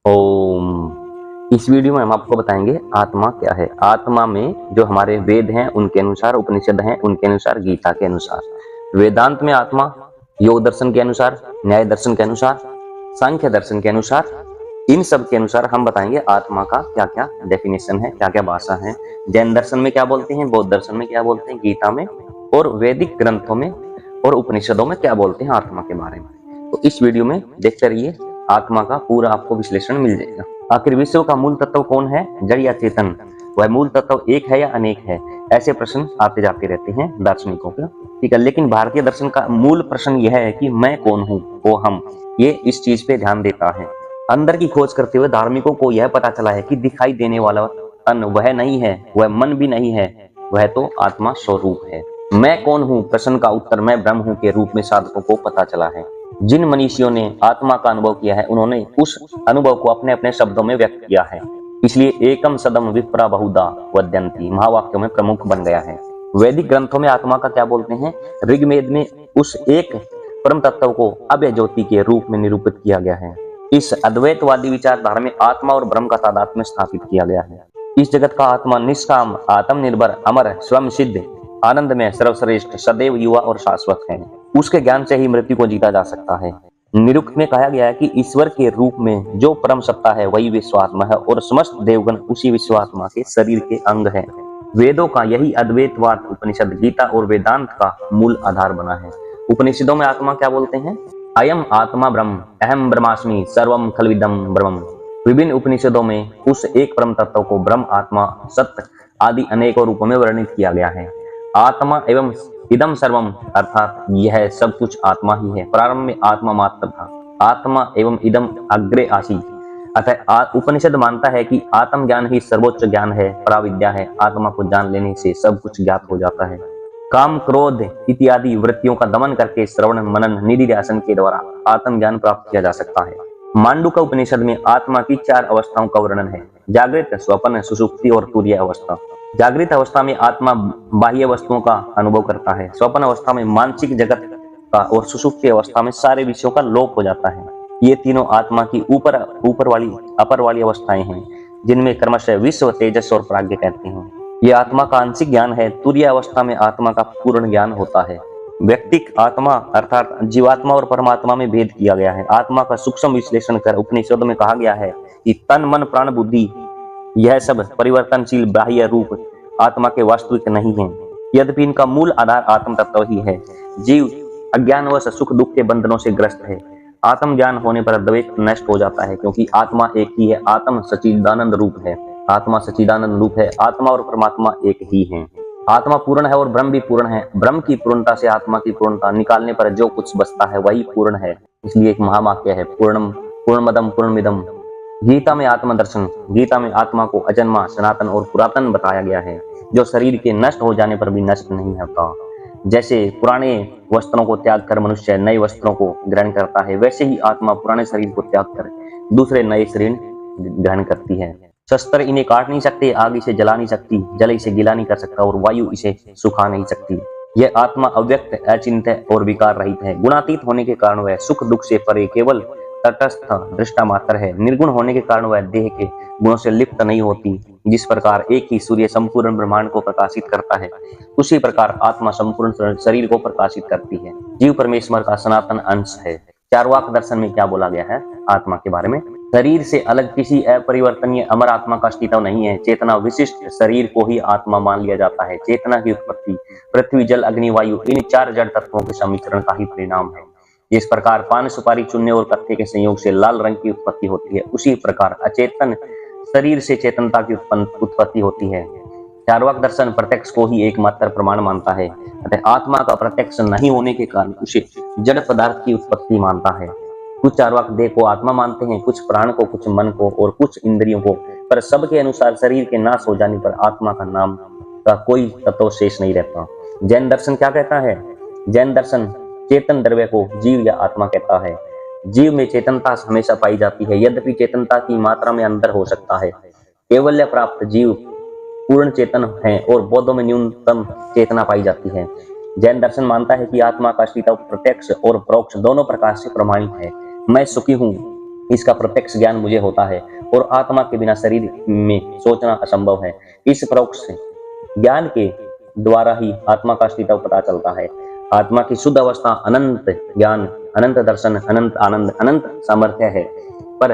ओम। इस वीडियो में हम आपको बताएंगे आत्मा क्या है। आत्मा में जो हमारे वेद हैं उनके अनुसार, उपनिषद हैं उनके अनुसार, गीता के अनुसार, वेदांत में आत्मा योग दर्शन के अनुसार, न्याय दर्शन के अनुसार, सांख्य दर्शन के अनुसार, इन सब के अनुसार हम बताएंगे आत्मा का क्या क्या डेफिनेशन है, क्या क्या भाषा है। जैन दर्शन में क्या बोलते हैं, बौद्ध दर्शन में क्या बोलते हैं, गीता में और वैदिक ग्रंथों में और उपनिषदों में क्या बोलते हैं आत्मा के बारे में। तो इस वीडियो में देखते रहिए, आत्मा का पूरा आपको विश्लेषण मिल जाएगा। आखिर विश्व का मूल तत्व कौन है, जड़ या चेतन? वह मूल तत्व एक है या अनेक है? ऐसे प्रश्न आते जाते रहते हैं दार्शनिकों के, ठीक है। लेकिन भारतीय दर्शन का मूल प्रश्न यह है कि मैं कौन हूँ, वो हम, ये इस चीज पे ध्यान देता है। अंदर की खोज करते हुए धार्मिकों को यह पता चला है कि दिखाई देने वाला तन वह नहीं है, वह मन भी नहीं है, वह तो आत्मा स्वरूप है। मैं कौन हूँ प्रश्न का उत्तर मैं ब्रह्म हूँ के रूप में साधकों को पता चला है। जिन मनीषियों ने आत्मा का अनुभव किया है उन्होंने उस अनुभव को अपने अपने शब्दों में व्यक्त किया है। इसलिए एकम सदम विप्रा बहुधा वद्यन्ति महावाक्यों में प्रमुख बन गया है। वैदिक ग्रंथों में आत्मा का क्या बोलते हैं? ऋग्वेद में उस एक परम तत्व को अव्यय ज्योति के रूप में निरूपित किया गया है। इस अद्वैतवादी विचारधारा में आत्मा और ब्रह्म का तादात्म्य स्थापित किया गया है। इस जगत का आत्मा निष्काम, आत्मनिर्भर, अमर, स्वयं सिद्ध, आनंद में सर्वश्रेष्ठ, सदैव युवा और शाश्वत है। उसके ज्ञान से ही मृत्यु को जीता जा सकता है। निरुक्त में कहा गया है कि ईश्वर के रूप में जो परम सत्ता है वही विश्वात्मा है और समस्त देवगण उसी विश्वात्मा के शरीर के अंग है। वेदों का यही अद्वैतवाद उपनिषद, गीता और वेदांत का मूल आधार बना है। उपनिषदों में आत्मा क्या बोलते हैं? अयम आत्मा ब्रह्म, अहम ब्रह्मास्मि, सर्वम खलविदम ब्रह्म। विभिन्न उपनिषदों में उस एक परम तत्व को ब्रह्म, आत्मा, सत्य आदि अनेकों रूपों में वर्णित किया गया है। आत्मा एवं इदम सर्वम अर्थात यह सब कुछ आत्मा ही है। प्रारंभ में आत्मा मात्र था, आत्मा एवं इदम अग्रे आसीत्। अतः उपनिषद मानता है कि आत्म ज्ञान ही सर्वोच्च ज्ञान है, पराविद्या है। आत्मा को जान लेने से सब कुछ ज्ञात हो जाता है। काम, क्रोध इत्यादि वृत्तियों का दमन करके श्रवण, मनन, निधिध्यासन के द्वारा आत्म ज्ञान प्राप्त किया जा सकता है। मांडुक्य उपनिषद में आत्मा की 4 अवस्थाओं का वर्णन है: जागृत, स्वप्न, सुषुप्ति और तुरीय अवस्था। जागृत अवस्था में आत्मा बाह्य वस्तुओं का अनुभव करता है, स्वप्न अवस्था में मानसिक जगत का और सुषुप्ति अवस्था में सारे विषयों का लोप हो जाता है। ये तीनों आत्मा की अपर वाली अवस्थाएं हैं, जिनमें क्रमशः विश्व, तेजस और प्राज्ञ कहते हैं। ये आत्मा का आंशिक ज्ञान है। तुरीय अवस्था में आत्मा का पूर्ण ज्ञान होता है। व्यक्तिक आत्मा अर्थात जीवात्मा और परमात्मा में भेद किया गया है। आत्मा का सूक्ष्म विश्लेषण कर उपनिषद में कहा गया है कि तन, मन, प्राण, बुद्धि यह सब परिवर्तनशील बाह्य रूप आत्मा के वास्तविक नहीं है, यद्यपि इनका मूल आधार आत्म तत्व ही है। जीव अज्ञानवश सुख दुख के बंधनों से ग्रस्त है। आत्म ज्ञान होने पर द्वैत नष्ट हो जाता है, क्योंकि आत्मा एक ही है। आत्म सच्चिदानंद रूप है, आत्मा सच्चिदानंद रूप है। आत्मा और परमात्मा एक ही है। आत्मा पूर्ण है और ब्रह्म भी पूर्ण है। ब्रह्म की पूर्णता से आत्मा की पूर्णता निकालने पर जो कुछ बचता है वही पूर्ण है। इसलिए एक महावाक्य है, पूर्णम पूर्णमदम पूर्णमिदम। गीता में आत्मदर्शन, गीता में आत्मा को अजन्मा, सनातन और पुरातन बताया गया है, जो शरीर के नष्ट हो जाने पर भी नष्ट नहीं होता। जैसे पुराने वस्त्रों को त्याग कर मनुष्य नए वस्त्रों को ग्रहण करता है, वैसे ही आत्मा पुराने शरीर को त्याग कर दूसरे नए शरीर ग्रहण करती है। शस्त्र इन्हें काट नहीं सकते, आग इसे जला नहीं सकती, जल इसे गीला नहीं कर सकता और वायु इसे सुखा नहीं सकती। यह आत्मा अव्यक्त, अचिंत्य और विकार रहित है। गुणातीत होने के कारण वह सुख दुख से परे केवल तटस्थ दृष्टा मात्र है। निर्गुण होने के कारण वह देह के गुणों से लिप्त नहीं होती। जिस प्रकार एक ही सूर्य संपूर्ण ब्रह्मांड को प्रकाशित करता है, उसी प्रकार आत्मा संपूर्ण शरीर को प्रकाशित करती है। जीव परमेश्वर का सनातन अंश है। चार्वाक दर्शन में क्या बोला गया है आत्मा के बारे में? शरीर से अलग किसी अपरिवर्तनीय अमर आत्मा का अस्तित्व नहीं है। चेतना विशिष्ट शरीर को ही आत्मा मान लिया जाता है। चेतना की उत्पत्ति पृथ्वी, जल, अग्नि, वायु इन 4 जड़ तत्वों के सम्मिश्रण का ही परिणाम है। जिस प्रकार पान, सुपारी, चूने और कत्थे के संयोग से लाल रंग की उत्पत्ति होती है, उसी प्रकार अचेतन शरीर से चेतनता की उत्पत्ति होती है। चार्वाक दर्शन प्रत्यक्ष को ही एकमात्र प्रमाण मानता है। अतः आत्मा का प्रत्यक्ष नहीं होने के कारण उसे जड़ पदार्थ की उत्पत्ति मानता है। कुछ चार्वाक देह को आत्मा मानते हैं, कुछ प्राण को, कुछ मन को और कुछ इंद्रियों को, पर सबके अनुसार शरीर के नाश हो जाने पर आत्मा का नाम का कोई तत्व शेष नहीं रहता। जैन दर्शन क्या कहता है? जैन दर्शन चेतन द्रव्य को जीव या आत्मा कहता है। जीव में चेतनता हमेशा पाई जाती है, यद्यपि चेतनता की मात्रा में अंतर हो सकता है। कैवल्य प्राप्त जीव पूर्ण चेतन है और बौद्धों में न्यूनतम चेतना पाई जाती है। जैन दर्शन मानता है कि आत्मा का अस्तित्व प्रत्यक्ष और परोक्ष दोनों प्रकार से प्रमाणित है। मैं सुखी हूँ इसका प्रत्यक्ष ज्ञान मुझे होता है और आत्मा के बिना शरीर में सोचना असंभव है। इस परोक्ष ज्ञान के द्वारा ही आत्मा का अस्तित्व पता चलता है। आत्मा की शुद्ध अवस्था अनंत ज्ञान, अनंत दर्शन, अनंत आनंद, अनंत सामर्थ्य है, पर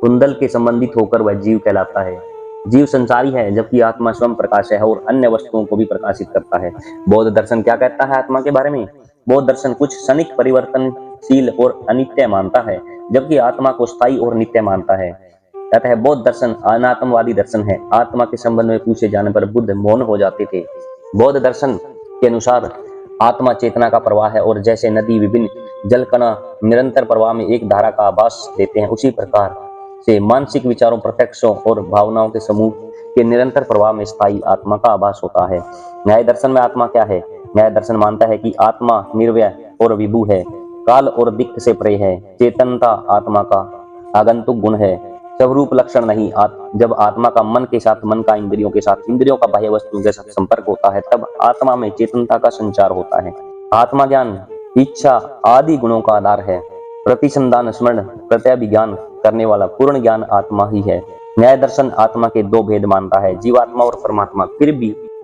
कुंडल के संबंधित होकर वह जीव कहलाता है। जीव संसारी है, जबकि आत्मा स्वयं प्रकाश है और अन्य वस्तुओं को भी प्रकाशित करता है। बौद्ध दर्शन क्या कहता है आत्मा के बारे में? बौद्ध दर्शन कुछ क्षणिक, परिवर्तनशील और अनित्य मानता है, जबकि आत्मा को स्थायी और नित्य मानता है। अतः बौद्ध दर्शन अनात्मवादी दर्शन है। आत्मा के संबंध में पूछे जाने पर बुद्ध मौन हो जाते थे। बौद्ध दर्शन के अनुसार आत्मा चेतना का प्रवाह है और जैसे नदी विभिन्न जलकणा निरंतर प्रवाह में एक धारा का आभास देते हैं, उसी प्रकार से मानसिक विचारों, प्रत्यक्षों और भावनाओं के समूह के निरंतर प्रवाह में स्थायी आत्मा का आभास होता है। न्याय दर्शन में आत्मा क्या है? न्याय दर्शन मानता है कि आत्मा निर्व्यय और विभु है, काल और दिक्क से परे है। चेतनता आत्मा का आगंतुक गुण है, स्वरूप लक्षण नहीं। जब आत्मा का मन के साथ, मन का इंद्रियों के साथ, इंद्रियों का बाह्य वस्तुओं के साथ संपर्क होता है, तब आत्मा में चेतनता का संचार होता है। आत्मा ज्ञान इच्छा आदि गुणों का आधार है। प्रतिसंधान, स्मरण, प्रत्यभिज्ञान करने वाला पूर्ण ज्ञान आत्मा ही है। न्याय दर्शन आत्मा के दो भेद मानता है, जीवात्मा और परमात्मा।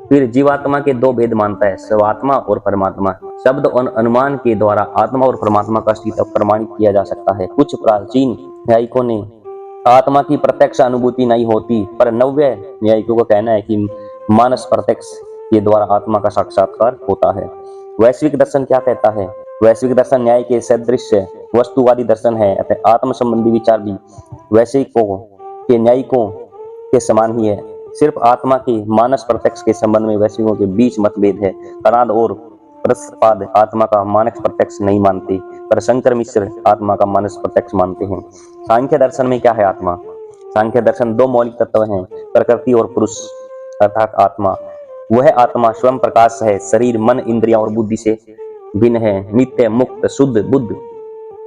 फिर जीवात्मा के दो भेद मानता है, स्वात्मा और परमात्मा। शब्द और अनुमान के द्वारा आत्मा और परमात्मा का अस्तित्व प्रमाणित किया जा सकता है। कुछ प्राचीन न्यायिकों ने आत्मा की प्रत्यक्ष अनुभूति नहीं होती, पर नव्य न्यायिकों का कहना है कि मानस प्रत्यक्ष के द्वारा आत्मा का साक्षात्कार होता है। वैश्विक दर्शन क्या कहता है? वैश्विक दर्शन न्याय के सदृश वस्तुवादी दर्शन है। अतः आत्म संबंधी विचार भी वैश्विकों के न्यायिकों के समान ही है। सिर्फ आत्मा के मानस प्रत्यक्ष के संबंध में वैश्विकों के बीच मतभेद है। कनाद और प्रस्पाद आत्मा का मानस प्रत्यक्ष नहीं मानते, पर शंकर मिश्र आत्मा का मानस प्रत्यक्ष मानते हैं। सांख्य दर्शन में क्या है आत्मा? सांख्य दर्शन दो मौलिक तत्व हैं, प्रकृति और पुरुष, अर्थात आत्मा। वह आत्मा स्वयं प्रकाश है, शरीर, मन, इंद्रियां और बुद्धि से भिन्न है, नित्य, मुक्त, शुद्ध, बुद्ध।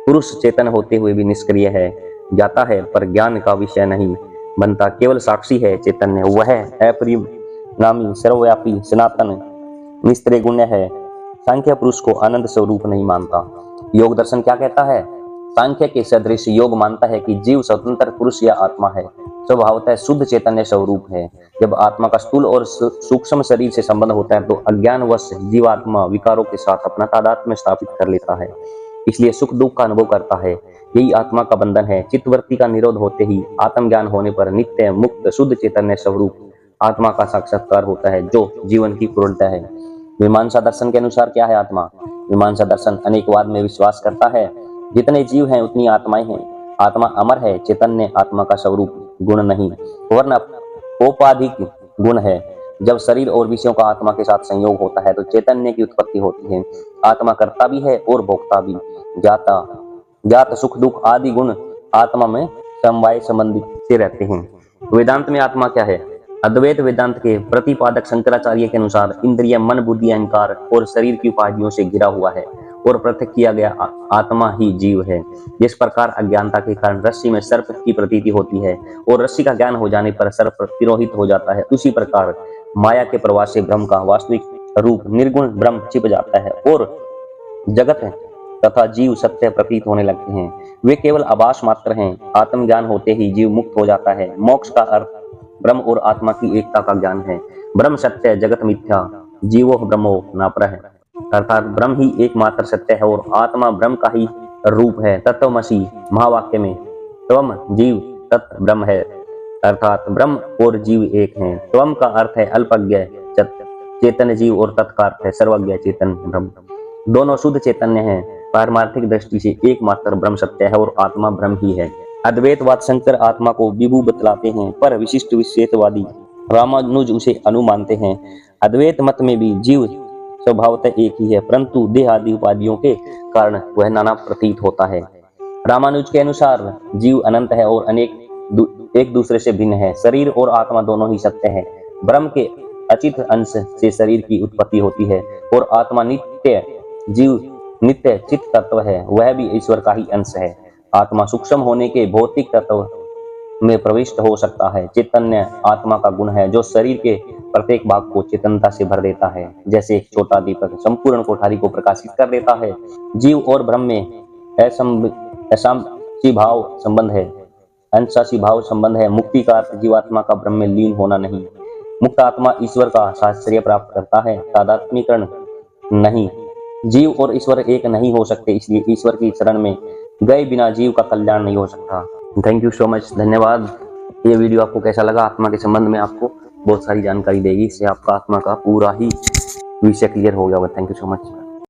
पुरुष चेतन होते हुए भी निष्क्रिय है, जाता है पर ज्ञान का विषय नहीं बनता, केवल साक्षी है चैतन्य। वह अपरिणामी, सर्वव्यापी, सनातन, निस्त्रिगुण्य है। सांख्य पुरुष को आनंद स्वरूप नहीं मानता। योग दर्शन क्या कहता है? सांख्य के सदृश योग मानता है कि जीव स्वतंत्र पुरुष या आत्मा है, स्वभावतः शुद्ध चैतन्य स्वरूप है। जब आत्मा का स्थूल और सूक्ष्म शरीर से संबंध होता है तो अज्ञानवश जीवात्मा विकारों के साथ अपना तादात्म्य स्थापित कर लेता है, इसलिए सुख दुख का अनुभव करता है। यही आत्मा का बंधन है। चित्तवृत्ति का निरोध होते ही आत्मज्ञान होने पर नित्य, मुक्त, शुद्ध चैतन्य स्वरूप आत्मा का साक्षात्कार होता है, जो जीवन की पूर्णता है। मीमांसा दर्शन के अनुसार क्या है आत्मा? मीमांसा दर्शन अनेकवाद में विश्वास करता है। जितने जीव हैं उतनी आत्माएं हैं। आत्मा अमर है, चैतन्य आत्मा का स्वरूप, गुण नहीं, वर्ण औपाधिक गुण है। जब शरीर और विषयों का आत्मा के साथ संयोग होता है तो चैतन्य की उत्पत्ति होती है। आत्मा करता भी है और भोगता भी। जात, सुख, दुख आदि गुण आत्मा में समवाय संबंधित से रहते हैं। वेदांत में आत्मा क्या है? अद्वैत वेदांत के प्रतिपादक शंकराचार्य के अनुसार इंद्रिय, मन, बुद्धि, अहंकार और शरीर की उपाधियों से घिरा हुआ है और पृथक किया गया आत्मा ही जीव है। जिस प्रकार अज्ञानता के कारण रस्सी में सर्प की प्रतीति होती है और रस्सी का ज्ञान हो जाने पर सर्प तिरोहित हो जाता है, उसी प्रकार माया के प्रवाह से ब्रह्म का वास्तविक रूप निर्गुण ब्रह्म छिप जाता है और जगत तथा जीव सत्य प्रतीत होने लगते हैं। वे केवल आभास मात्र हैं। आत्मज्ञान होते ही जीव मुक्त हो जाता है। मोक्ष का अर्थ ब्रह्म और आत्मा की एकता का ज्ञान है। ब्रह्म सत्य, जगत मिथ्या, जीवो ब्रह्मो नापर है, अर्थात ब्रह्म ही एकमात्र सत्य है और आत्मा ब्रह्म का ही रूप है। तत्वमसि महावाक्य में त्वम जीव तत् ब्रह्म है, अर्थात ब्रह्म और जीव एक हैं। त्वम का अर्थ है अल्पज्ञ चेतन जीव और तत् का अर्थ है सर्वज्ञ चेतन ब्रह्म। दोनों शुद्ध चैतन्य हैं। पारमार्थिक दृष्टि से एकमात्र ब्रह्म सत्य है और आत्मा ब्रह्म ही है। अद्वैतवाद शंकर आत्मा को विभु बतलाते हैं, पर विशिष्ट विशेषवादी रामानुज उसे अनु मानते हैं। अद्वैत मत में भी जीव स्वभावतः एक ही है, परंतु देह आदि उपाधियों के कारण वह नाना प्रतीत होता है। रामानुज के अनुसार जीव अनंत है और एक दूसरे से भिन्न है। शरीर और आत्मा दोनों ही सत्य है। ब्रह्म के अचित अंश से शरीर की उत्पत्ति होती है और आत्मा नित्य, जीव नित्य चित तत्व है, वह भी ईश्वर का ही अंश है। आत्मा सूक्ष्म होने के भौतिक तत्व में प्रविष्ट हो सकता है। चैतन्य आत्मा का गुण है जो शरीर के प्रत्येक भाग को चेतनता से भर देता है, जैसे एक छोटा दीपक संपूर्ण कोठारी को प्रकाशित कर देता है। जीव और ब्रह्म में सी भाव संबंध है, अंशासी भाव संबंध है। मुक्ति का अर्थ जीवात्मा का ब्रह्म में लीन होना नहीं। मुक्त आत्मा ईश्वर का साश्रय प्राप्त करता है, तादात्म्यकरण नहीं। जीव और ईश्वर एक नहीं हो सकते, इसलिए ईश्वर की शरण में गए बिना जीव का कल्याण नहीं हो सकता। थैंक यू सो मच, धन्यवाद। ये वीडियो आपको कैसा लगा? आत्मा के संबंध में आपको बहुत सारी जानकारी देगी, इससे आपका आत्मा का पूरा ही विषय क्लियर हो गया होगा। Thank you so much.